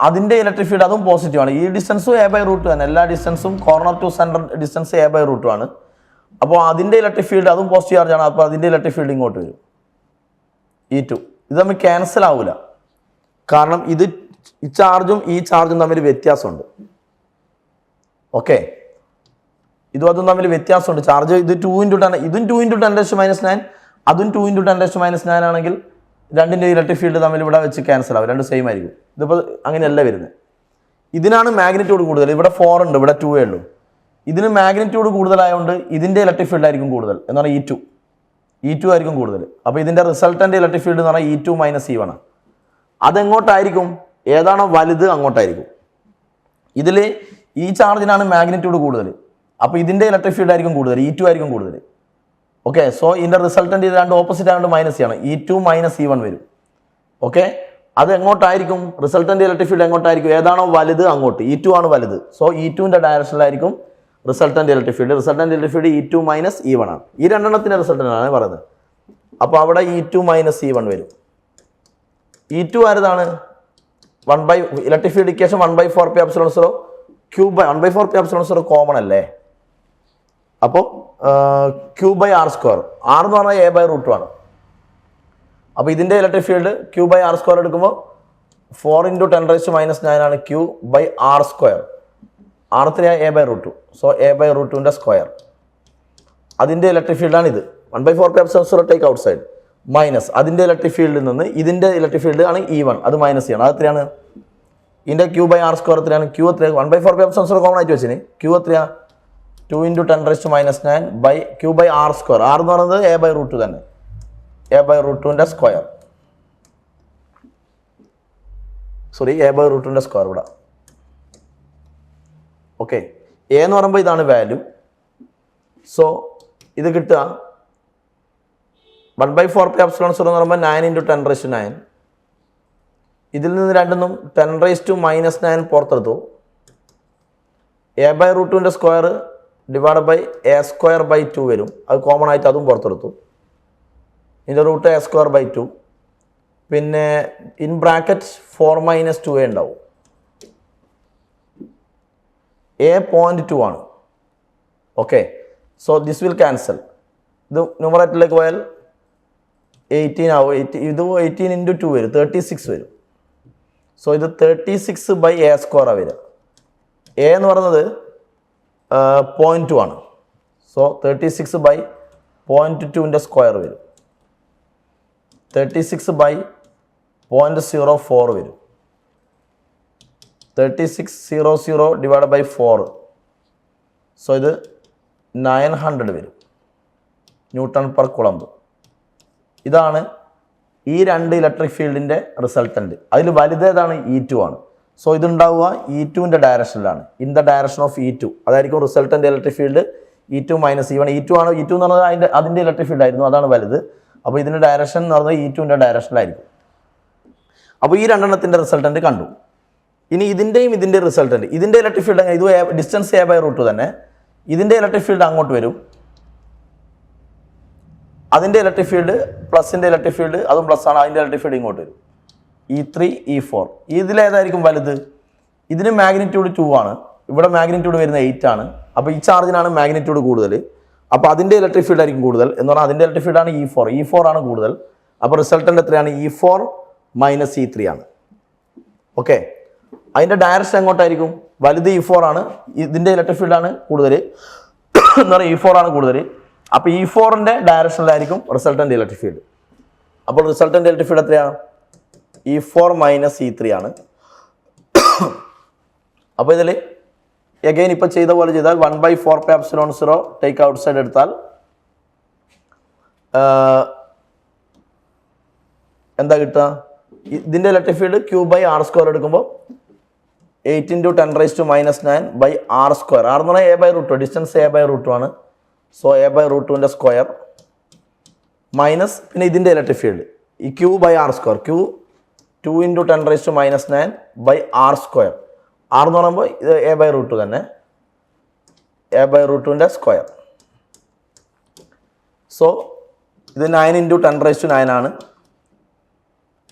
Speaker 1: അതിൻ്റെ ഇലക്ട്രിക് ഫീൽഡ് അതും പോസിറ്റീവ് ആണ്. ഈ ഡിസ്റ്റൻസും A/√2 തന്നെ, എല്ലാ ഡിസ്റ്റൻസും corner to centre distance A/√2 ആണ്. അപ്പോൾ അതിൻ്റെ ഇലക്ട്രിക് ഫീൽഡ് അതും പോസിറ്റീവ് ചാർജാണ്. അപ്പോൾ അതിൻ്റെ ഇലക്ട്രിക് ഫീൽഡ് ഇങ്ങോട്ട് വരും, E2. ഇത് തമ്മിൽ ക്യാൻസൽ ആവില്ല, കാരണം ഇത് ഈ ചാർജും ഈ ചാർജും തമ്മിൽ വ്യത്യാസമുണ്ട്. ഓക്കെ, ഇതും അതും തമ്മിൽ വ്യത്യാസമുണ്ട്. ചാർജ് ഇത് 2 × 10, ഇതും 2 × 10⁻⁹, അതും 2 × 10⁻⁹ ആണെങ്കിൽ രണ്ടിൻ്റെ ഇലക്ട്രിക് ഫീൽഡ് തമ്മിൽ ഇവിടെ വെച്ച് ക്യാൻസൽ ആവും, രണ്ടും സെയിം ആയിരിക്കും. ഇതിപ്പോൾ അങ്ങനെയല്ല വരുന്നത്. ഇതിനാണ് മാഗ്നിറ്റ്യൂഡ് കൂടുതൽ. ഇവിടെ 4 ഉണ്ട്, ഇവിടെ 2 ഉള്ളൂ. ഇതിന് മാഗ്നിറ്റ്യൂഡ് കൂടുതലായതുകൊണ്ട് ഇതിൻ്റെ ഇലക്ട്രിക് ഫീൽഡ് ആയിരിക്കും കൂടുതൽ, എന്ന് പറഞ്ഞാൽ E2 ആയിരിക്കും കൂടുതൽ. അപ്പോൾ ഇതിൻ്റെ റിസൾട്ടൻ്റ് ഇലക്ട്രിക് ഫീൽഡ് എന്ന് പറഞ്ഞാൽ E2 - E1 ആണ്. അതെങ്ങോട്ടായിരിക്കും? ഏതാണോ വലുത് അങ്ങോട്ടായിരിക്കും. ഇതിൽ ഈ ചാർജിനാണ് മാഗ്നിറ്റ്യൂഡ് കൂടുതൽ, അപ്പോൾ ഇതിൻ്റെ ഇലക്ട്രിക് ഫീൽഡ് ആയിരിക്കും കൂടുതൽ, E2 ആയിരിക്കും കൂടുതൽ. ഓക്കെ, സോ ഇതിൻ്റെ റിസൾട്ടൻ്റ് ഇത് രണ്ട് ഓപ്പോസിറ്റ് ആയതുകൊണ്ട് മൈനസ് ചെയ്യണം, E2 - E1 വരും. ഓക്കെ, അത് എങ്ങോട്ടായിരിക്കും? റിസൾട്ടൻ്റ് ഇലക്ട്രിക് ഫീൽഡ് എങ്ങോട്ടായിരിക്കും? ഏതാണോ വലുത് അങ്ങോട്ട്. E2 ആണ് വലുത്, സോ E2ൻ്റെ ഡയറക്ഷനിലായിരിക്കും resultant electric field. Resultant electric field E2 - E1 ആണ്. ഈ രണ്ടെണ്ണത്തിൻ്റെ റിസൾട്ടൻ്റാണ് പറയുന്നത്. അപ്പോൾ അവിടെ E2 - E1 വരും. E2 ആരതാണ്? Electric field equation 1/4πε0 Q/, 1/4πε0 common അല്ലേ. അപ്പോൾ Q/r², R എന്ന് പറഞ്ഞാൽ A/√2 ആണ്. അപ്പോൾ ഇതിൻ്റെ ഇലക്ട്രിക് ഫീൽഡ് Q/r² എടുക്കുമ്പോൾ 4 × 10⁻⁹ ആണ് Q/r². R എത്രയാണ്? A/√2. സോ A/√2ൻ്റെ സ്ക്വയർ, അതിൻ്റെ ഇലക്ട്രിക് ഫീൽഡാണ് ഇത്. 1/4πε0 ടേക്ക് ഔട്ട് സൈഡ് മൈനസ് അതിൻ്റെ ഇലക്ട്രിക് ഫീൽഡിൽ നിന്ന് ഇതിൻ്റെ ഇലക്ട്രിക് ഫീൽഡ് ആണ് E1, അത് മൈനസ് ചെയ്യണം. അത് എത്രയാണ്? ഇതിൻ്റെ Q/r² എത്രയാണ്? Q എത്രയാണ്? 1/4πε0 കോമൺ ആയിട്ട് വെച്ചിന്. Q എത്രയാണ്? 2 × 10⁻⁹ Q/r². R എന്ന് പറയുന്നത് A/√2 തന്നെ, A/√2ൻ്റെ സ്ക്വയർ, സോറി A/√2ൻ്റെ സ്ക്വയർ ഇവിടെ. ഓക്കെ, എ എന്ന് പറയുമ്പോൾ ഇതാണ് വാല്യൂ. സോ ഇത് കിട്ടുക 1/4πε0 എന്ന് പറയുമ്പോൾ 9 × 10⁻⁹. ഇതിൽ നിന്ന് രണ്ടെണ്ണം 10⁻⁻⁹ പുറത്തെടുത്തു. A/√2ൻ്റെ സ്ക്വയർ ഡിവൈഡ് A²/2 വരും, അത് കോമൺ ആയിട്ട് അതും പുറത്തെടുത്തു. ഇതിൻ്റെ റൂട്ട് A²/2, പിന്നെ ഇൻ ബ്രാക്കറ്റ് 4 - 2a ഉണ്ടാവും. A 0.2 ആണ്. Okay, so this will cancel. ഇത് ന്യൂമറേറ്ററിലേക്ക് പോയാൽ 18 ആവും. ഇത് 18 × 2 വരും, 36 വരും. സോ ഇത് 36/A² വരിക. A എന്ന് പറയുന്നത് 0.2 ആണ്. സോ 36/0.2ൻ്റെ സ്ക്വയർ വരും, 36/0.04 വരും. 3600 ഡിവൈഡ് ബൈ 4, സോ ഇത് 900 വരും ന്യൂട്ടൺ പെർ കുളമ്പ്. ഇതാണ് ഈ രണ്ട് ഇലക്ട്രിക് ഫീൽഡിൻ്റെ റിസൾട്ടൻറ്റ്. അതിൽ വലുതേതാണ് E2 ആണ്. സോ ഇതുണ്ടാവുക E2ൻ്റെ ഡയറക്ഷനിലാണ്, in the direction of E2. അതായിരിക്കും resultant electric field E2 minus E1. E2 ആണ്, E2 എന്ന് പറഞ്ഞാൽ അതിൻ്റെ ഇലക്ട്രിക് ഫീൽഡ് ആയിരുന്നു, അതാണ് വലുത്. അപ്പോൾ ഇതിൻ്റെ ഡയറക്ഷൻ എന്ന് പറഞ്ഞാൽ E2ൻ്റെ ഡയറക്ഷനിലായിരിക്കും. അപ്പോൾ ഈ രണ്ടെണ്ണത്തിൻ്റെ റിസൾട്ടൻറ്റ് കണ്ടു. ഇനി ഇതിൻ്റെയും ഇതിൻ്റെ റിസൾട്ടൻറ്റ്, ഇതിൻ്റെ ഇലക്ട്രിക് ഫീൽഡ് അങ്ങനെ, ഇത് ഡിസ്റ്റൻസ് A/√2 തന്നെ. ഇതിൻ്റെ ഇലക്ട്രിക് ഫീൽഡ് അങ്ങോട്ട് വരും, അതിൻ്റെ ഇലക്ട്രിക് ഫീൽഡ് പ്ലസിൻ്റെ ഇലക്ട്രിക് ഫീൽഡ് അതും പ്ലസ് ആണ്, അതിൻ്റെ ഇലക്ട്രിക് ഫീൽഡ് ഇങ്ങോട്ട് വരും. E3 E4 ഇതിലേതായിരിക്കും വലുത്? ഇതിന് മാഗ്നിറ്റ്യൂഡ് 2 ആണ്, ഇവിടെ മാഗ്നിറ്റ്യൂഡ് വരുന്ന 8 ആണ്. അപ്പോൾ ഈ ചാർജിനാണ് മാഗ്നിറ്റ്യൂഡ് കൂടുതൽ, അപ്പോൾ അതിൻ്റെ ഇലക്ട്രിക് ഫീൽഡ് ആയിരിക്കും കൂടുതൽ. എന്ന് പറഞ്ഞാൽ അതിൻ്റെ ഇലക്ട്രിക് ഫീൽഡാണ് E4 ആണ് കൂടുതൽ. അപ്പോൾ റിസൾട്ടൻ്റ് എത്രയാണ്? E4 മൈനസ് E3 ആണ്. ഓക്കെ, അതിൻ്റെ ഡയറക്ഷൻ എങ്ങോട്ടായിരിക്കും? വലുത് E4 ആണ്, ഇതിൻ്റെ ഇലക്ട്രിക് ഫീൽഡാണ് കൂടുതൽ എന്ന് പറഞ്ഞാൽ E4 ആണ് കൂടുതൽ. അപ്പോൾ E4ൻ്റെ ഡയറക്ഷനിലായിരിക്കും റിസൾട്ടൻ്റ് ഇലക്ട്രിക് ഫീൽഡ്. അപ്പോൾ റിസൾട്ടൻ്റ് ഇലക്ട്രിക് ഫീൽഡ് എത്രയാണ്? E4 മൈനസ് E3 ആണ്. അപ്പോൾ ഇതിൽ എഗെയിൻ ഇപ്പോൾ ചെയ്ത പോലെ ചെയ്താൽ 1/4πε0 ടേക്ക് ഔട്ട് സൈഡ് എടുത്താൽ എന്താ കിട്ടുക? ഇതിൻ്റെ ഇലക്ട്രിക് ഫീൽഡ് Q/r² എടുക്കുമ്പോൾ 8 × 10⁻⁹/r². R എന്ന് പറഞ്ഞാൽ A/√2, ഡിസ്റ്റൻസ് A/√2 ആണ്. സോ A/√2ൻ്റെ സ്ക്വയർ മൈനസ് പിന്നെ ഇതിൻ്റെ ഇലക്ട്രിക് ഫീൽഡ് ഈ Q/r², Q 2 × 10⁻⁹/r². R എന്ന് പറയുമ്പോൾ ഇത് A/√2 തന്നെ, A/√2ൻ്റെ സ്ക്വയർ. സോ ഇത് 9 × 10⁻⁹ ആണ്.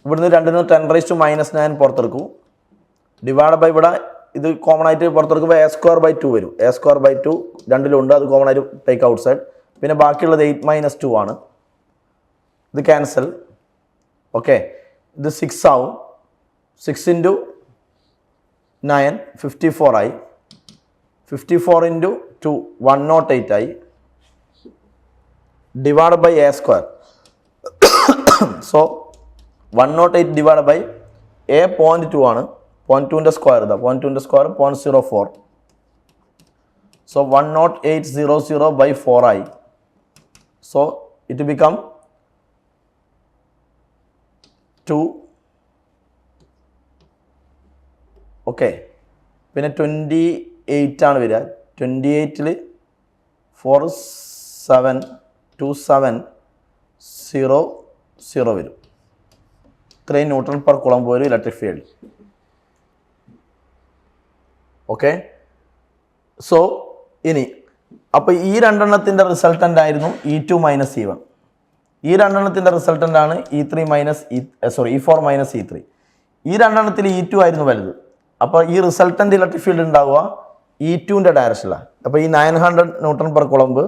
Speaker 1: ഇവിടുന്ന് 2 ന് 10⁻⁻9 പുറത്തെടുക്കൂ, ഡിവൈഡ് ബൈ ഇവിടെ ഇത് കോമൺ ആയിട്ട് പുറത്തെടുക്കുമ്പോൾ A²/2 വരും. A²/2 രണ്ടിലുണ്ട്, അത് കോമൺ ആയിട്ട് ടേക്ക് ഔട്ട് സൈഡ്. പിന്നെ ബാക്കിയുള്ളത് 8 - 2 ആണ്, ഇത് ക്യാൻസൽ. ഓക്കെ, ഇത് 6 ആവും. 6 × 9 54 ആയി. 54 × 2 108 ആയി, divide by A². So 108 divide by A 0.2 ആണ്, 0.2ൻ്റെ സ്ക്വയർ ഇതാ, 0.2ൻ്റെ സ്ക്വയർ 0.04. സോ 10800/4 ആയി. So it become 2. ഓക്കെ, പിന്നെ 28 ആണ് വരിക. 28ൽ 4 7 2 7 0 0 വരും. ഇത്രയും N/Coulomb വരും ഇലക്ട്രിക് ഫീൽഡ്. ഓക്കെ, സോ ഇനി അപ്പോൾ ഈ രണ്ടെണ്ണത്തിൻ്റെ റിസൾട്ടൻ്റ് ആയിരുന്നു E2 മൈനസ് E1. ഈ രണ്ടെണ്ണത്തിൻ്റെ റിസൾട്ടൻ്റ് ആണ് E4 മൈനസ് E3. ഈ രണ്ടെണ്ണത്തിൽ E2 ആയിരുന്നു വലുത്. അപ്പോൾ ഈ റിസൾട്ടൻ്റ് ഇലക്ട്രിക് ഫീൽഡ് ഉണ്ടാവുക E2ൻ്റെ ഡയറക്ഷനിലാണ്. അപ്പോൾ ഈ 900 N/Coulomb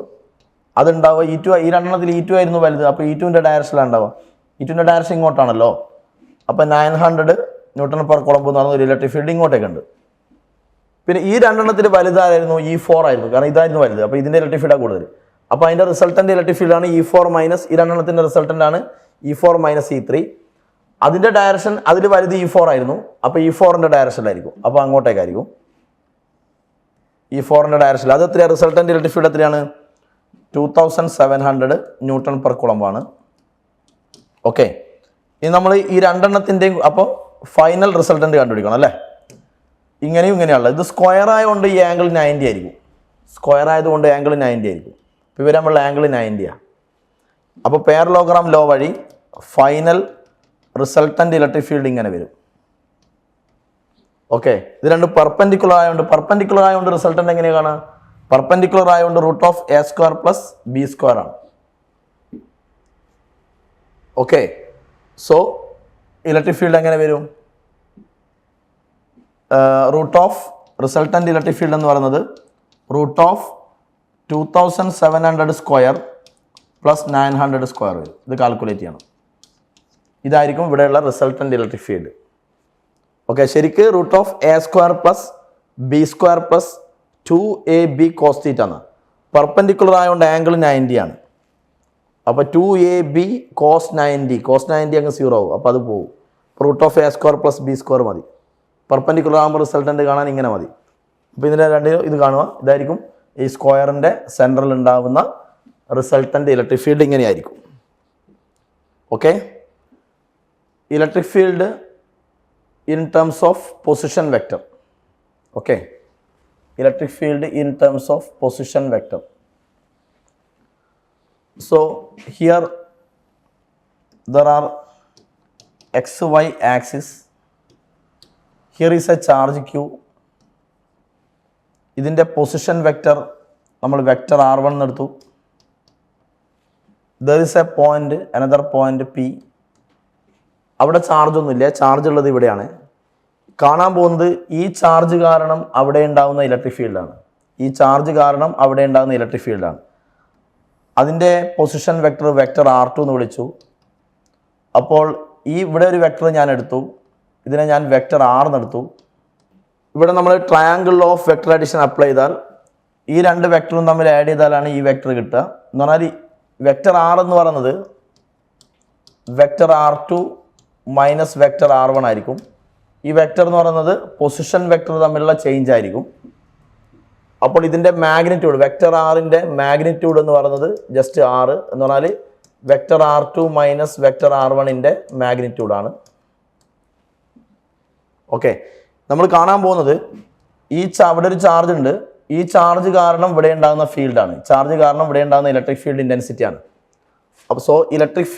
Speaker 1: അതുണ്ടാവുക E2. ഈ രണ്ടെണ്ണത്തിൽ E2 ആയിരുന്നു വലുത്, അപ്പോൾ E2ൻ്റെ ഡയറക്ഷനിലാണ് ഉണ്ടാവുക. E2ൻ്റെ ഡയറക്ഷൻ ഇങ്ങോട്ടാണല്ലോ, അപ്പോൾ 900 N/Coulomb എന്ന് പറഞ്ഞ ഒരു ഇലക്ട്രിക് ഫീൽഡ് ഇങ്ങോട്ടേക്ക് ഉണ്ട്. പിന്നെ ഈ രണ്ടെണ്ണത്തിൽ വലുതായിരുന്നു E4 ആയിരുന്നു, കാരണം ഇതായിരുന്നു വലുത്. അപ്പോൾ ഇതിൻ്റെ ഇലക്ട്രിക് ഫീൽഡാണ് കൂടുതൽ. അപ്പോൾ അതിൻ്റെ റിസൾട്ടൻ്റ് ഇലക്ട്രിക് ഫീൽഡാണ് E4 മൈനസ്, ഈ രണ്ടെണ്ണത്തിൻ്റെ റിസൾട്ടൻ്റ് ആണ് E4 മൈനസ് E3. അതിൻ്റെ ഡയറക്ഷൻ അതിൽ വലുത് E4 ആയിരുന്നു, അപ്പോൾ E4ൻ്റെ ഡയറക്ഷനിലായിരിക്കും, അപ്പോൾ അങ്ങോട്ടേക്കായിരിക്കും E4ൻ്റെ ഡയറക്ഷൻ. അത് എത്രയാണ്? റിസൾട്ടൻ്റ് ഇലക്ട്രിക് ഫീൽഡ് എത്രയാണ്? 2700 N/Coulomb ആണ്. ഓക്കെ, ഇനി നമ്മൾ ഈ രണ്ടെണ്ണത്തിൻ്റെയും അപ്പോൾ ഫൈനൽ റിസൾട്ടൻ്റ് കണ്ടുപിടിക്കണം അല്ലേ? ഇങ്ങനെയും ഇങ്ങനെയാണല്ലോ. ഇത് സ്ക്വയർ ആയതുകൊണ്ട് ഈ ആംഗിൾ 90 ആയിരിക്കും, സ്ക്വയർ ആയതുകൊണ്ട് ആംഗിൾ 90 ആയിരിക്കും. ഇപ്പോൾ ഇവർ നമ്മളുടെ ആംഗിൾ 90 ആണ്. അപ്പോൾ പാരലോഗ്രാം ലോ വഴി ഫൈനൽ റിസൾട്ടൻ്റ് ഇലക്ട്രിക് ഫീൽഡ് ഇങ്ങനെ വരും. ഓക്കെ, ഇത് രണ്ട് പെർപെൻഡിക്കുലർ ആയതുകൊണ്ട് റിസൾട്ടൻ്റ് എങ്ങനെയാണ് കാണാം? പെർപെൻഡിക്കുലർ ആയതുകൊണ്ട് √A² + B² ആണ്. ഓക്കെ, സോ ഇലക്ട്രിക് ഫീൽഡ് എങ്ങനെ വരും? റിസൾട്ടൻ്റ് ഇലക്ട്രിക് ഫീൽഡ് എന്ന് പറയുന്നത് √2700² + 900² വരും. ഇത് കാൽക്കുലേറ്റ് ചെയ്യണം. ഇതായിരിക്കും ഇവിടെയുള്ള റിസൾട്ടൻ്റ് ഇലക്ട്രിക് ഫീൽഡ്. ഓക്കെ, ശരിക്ക് √A² + B² + 2AB cos θ ആണ്. പെർപെൻഡിക്കുലർ ആയതുകൊണ്ട് ആംഗിൾ 90 ആണ്. അപ്പോൾ 2AB cos 90 അങ്ങ് 0 ആവും, അപ്പോൾ അത് പോകും. √A² + B² മതി. പെർപെൻഡിക്കുലർ ആകുമ്പോൾ റിസൾട്ടൻ്റ് കാണാൻ ഇങ്ങനെ മതി. അപ്പോൾ ഇതിൻ്റെ രണ്ടിനും ഇത് കാണുക, ഇതായിരിക്കും ഈ സ്ക്വയറിൻ്റെ സെൻറ്ററിൽ ഉണ്ടാകുന്ന റിസൾട്ടൻ്റ് ഇലക്ട്രിക് ഫീൽഡ് ഇങ്ങനെയായിരിക്കും. Okay, electric field in terms of position vector. Okay, electric field in terms of position vector. So here there are xy axis. Here is a charge q. ഇതിൻ്റെ പൊസിഷൻ വെക്റ്റർ നമ്മൾ vector r1 എടുത്തു. There is a point, another point p. അവിടെ charge ഒന്നുമില്ല, charge ഉള്ളത് ഇവിടെയാണ്. കാണാൻ പോകുന്നത് ഈ ചാർജ് കാരണം അവിടെ ഉണ്ടാകുന്ന ഇലക്ട്രിക് ഫീൽഡാണ്. ഈ ചാർജ് കാരണം അവിടെ ഉണ്ടാകുന്ന ഇലക്ട്രിക് ഫീൽഡാണ്. അതിൻ്റെ പൊസിഷൻ വെക്റ്റർ വെക്റ്റർ r2 എന്ന് വിളിച്ചു. അപ്പോൾ ഇവിടെ ഒരു വെക്റ്റർ ഞാൻ എടുത്തു, ഇതിനെ ഞാൻ വെക്റ്റർ r എന്നെടുത്തു. ഇവിടെ നമ്മൾ triangle of vector addition apply ചെയ്താൽ ഈ രണ്ട് വെക്റ്ററും തമ്മിൽ ആഡ് ചെയ്താലാണ് ഈ വെക്റ്റർ കിട്ടുക. എന്ന് പറഞ്ഞാൽ വെക്റ്റർ r എന്ന് പറയുന്നത് vector r2 minus vector r1 ആയിരിക്കും. ഈ വെക്റ്റർ എന്ന് പറയുന്നത് പൊസിഷൻ വെക്റ്റർ തമ്മിലുള്ള ചേഞ്ച് ആയിരിക്കും. അപ്പോൾ ഇതിൻ്റെ മാഗ്നിറ്റ്യൂഡ് വെക്റ്റർ ആറിൻ്റെ മാഗ്നിറ്റ്യൂഡ് എന്ന് പറയുന്നത് ജസ്റ്റ് r എന്ന് പറഞ്ഞാൽ വെക്റ്റർ r2 മൈനസ് വെക്റ്റർ r1ൻ്റെ മാഗ്നിറ്റ്യൂഡാണ്. ഓക്കെ, നമ്മൾ കാണാൻ പോകുന്നത് അവിടെ ഒരു ചാർജ് ഉണ്ട്. ഈ ചാർജ് കാരണം ഇവിടെ ഉണ്ടാകുന്ന ഫീൽഡാണ്. ചാർജ് കാരണം ഇവിടെ ഉണ്ടാകുന്ന ഇലക്ട്രിക് ഫീൽഡ് ഇൻറ്റൻസിറ്റിയാണ്. അപ്പോൾ so electric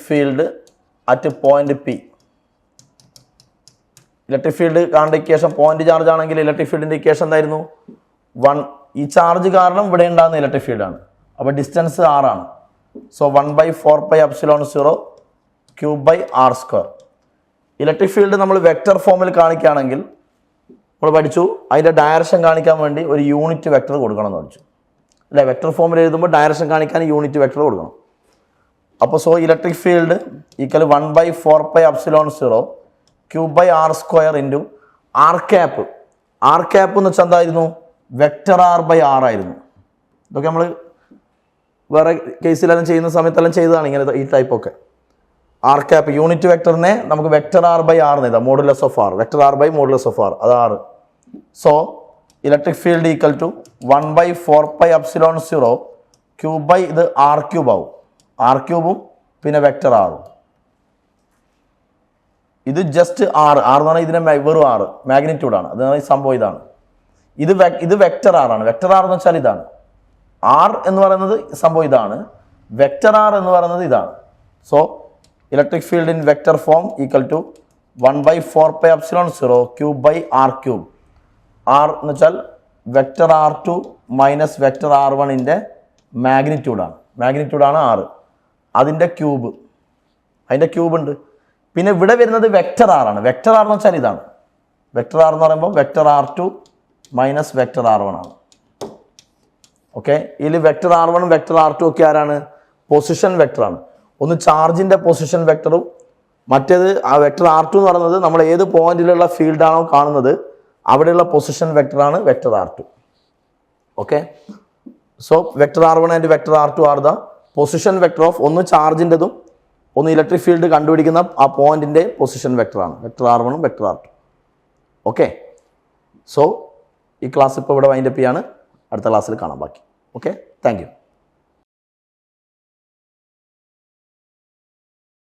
Speaker 1: field at point P. Electric field കാണേണ്ട ഇക്വേഷൻ പോയിന്റ് ചാർജ് ആണെങ്കിൽ ഇലക്ട്രിക് ഫീൽഡിൻ്റെ ഇക്വേഷൻ എന്തായിരുന്നു? 1. ഈ ചാർജ് കാരണം ഇവിടെ ഉണ്ടാകുന്ന ഇലക്ട്രിക് ഫീൽഡാണ്. അപ്പോൾ ഡിസ്റ്റൻസ് r ആണ്. So 1/4πε0 q/r². ഇലക്ട്രിക് ഫീൽഡ് നമ്മൾ വെക്റ്റർ ഫോമിൽ കാണിക്കുകയാണെങ്കിൽ നമ്മൾ പഠിച്ചു അതിൻ്റെ ഡയറക്ഷൻ കാണിക്കാൻ വേണ്ടി ഒരു യൂണിറ്റ് വെക്റ്റർ കൊടുക്കണം എന്ന് പഠിച്ചു അല്ലേ? വെക്റ്റർ ഫോമിൽ എഴുതുമ്പോൾ ഡയറക്ഷൻ കാണിക്കാൻ യൂണിറ്റ് വെക്റ്റർ കൊടുക്കണം. അപ്പോൾ so electric field equal 1/4πε0 q/r² into r cap. r cap എന്ന് വെച്ചാൽ എന്തായിരുന്നു? വെക്റ്റർ r/r ആയിരുന്നു. ഇതൊക്കെ നമ്മൾ വേറെ കേസിലെല്ലാം ചെയ്യുന്ന സമയത്തെല്ലാം ചെയ്തതാണ് ഇങ്ങനെ ഈ ടൈപ്പൊക്കെ. r ക്യാപ്പ് യൂണിറ്റ് വെക്ടറിനെ നമുക്ക് വെക്റ്റർ r/r എന്ന് എഴുതാം. മോഡുലസ് ഓഫ് r, വെക്റ്റർ r/മോഡുലസ് ഓഫ് r, അത് r. So electric field equal to 1/4πε0 q/ ഇത് r³ ആവും. r³ പിന്നെ വെക്റ്റർ r. ഇത് ജസ്റ്റ് r എന്ന് പറഞ്ഞാൽ ഇതിനെ വെറും r മാഗ്നിറ്റ്യൂഡാണ്. അതാണ് ഈ സംഭവം. ഇതാണ് ഇത് വെക്റ്റർ r ആണ്. വെക്റ്റർ r എന്ന് വെച്ചാൽ ഇതാണ്. r എന്ന് പറയുന്നത് സംഭവം ഇതാണ്. വെക്റ്റർ r എന്ന് പറയുന്നത് ഇതാണ്. So electric field in vector form equal to 1/4πε0 q/r³. r എന്ന് വെച്ചാൽ വെക്റ്റർ r2 മൈനസ് വെക്റ്റർ r1ൻ്റെ മാഗ്നിറ്റ്യൂഡാണ് r. അതിൻ്റെ ക്യൂബ് ഉണ്ട്. പിന്നെ ഇവിടെ വരുന്നത് വെക്റ്റർ r ആണ്. വെക്റ്റർ r എന്ന് വെച്ചാൽ ഇതാണ്. വെക്റ്റർ r എന്ന് പറയുമ്പോൾ vector r2 minus vector r1 ആണ്. ഓക്കെ, ഇതിൽ വെക്റ്റർ r1 വെക്റ്റർ r2 ഒക്കെ ആരാണ്? പൊസിഷൻ വെക്റ്ററാണ്. ഒന്ന് ചാർജിൻ്റെ പൊസിഷൻ വെക്റ്ററും മറ്റേത് ആ വെക്റ്റർ r2 എന്ന് പറയുന്നത് നമ്മൾ ഏത് പോയിന്റിലുള്ള ഫീൽഡാണോ കാണുന്നത് അവിടെയുള്ള പൊസിഷൻ വെക്റ്ററാണ് vector r2. Okay, so vector r1 and vector r2 are the position vector of ഒന്ന് ചാർജിൻ്റെതും ഒന്ന് ഇലക്ട്രിക് ഫീൽഡ് കണ്ടുപിടിക്കുന്ന ആ പോയിന്റിൻ്റെ പൊസിഷൻ വെക്റ്ററാണ് vector r1 vector r2. Okay, so ഈ ക്ലാസ് ഇപ്പോൾ ഇവിടെ വൈൻഡപ്പ് ചെയ്യാണ്. അടുത്ത ക്ലാസ്സിൽ കാണാം ബാക്കി. Okay, thank you.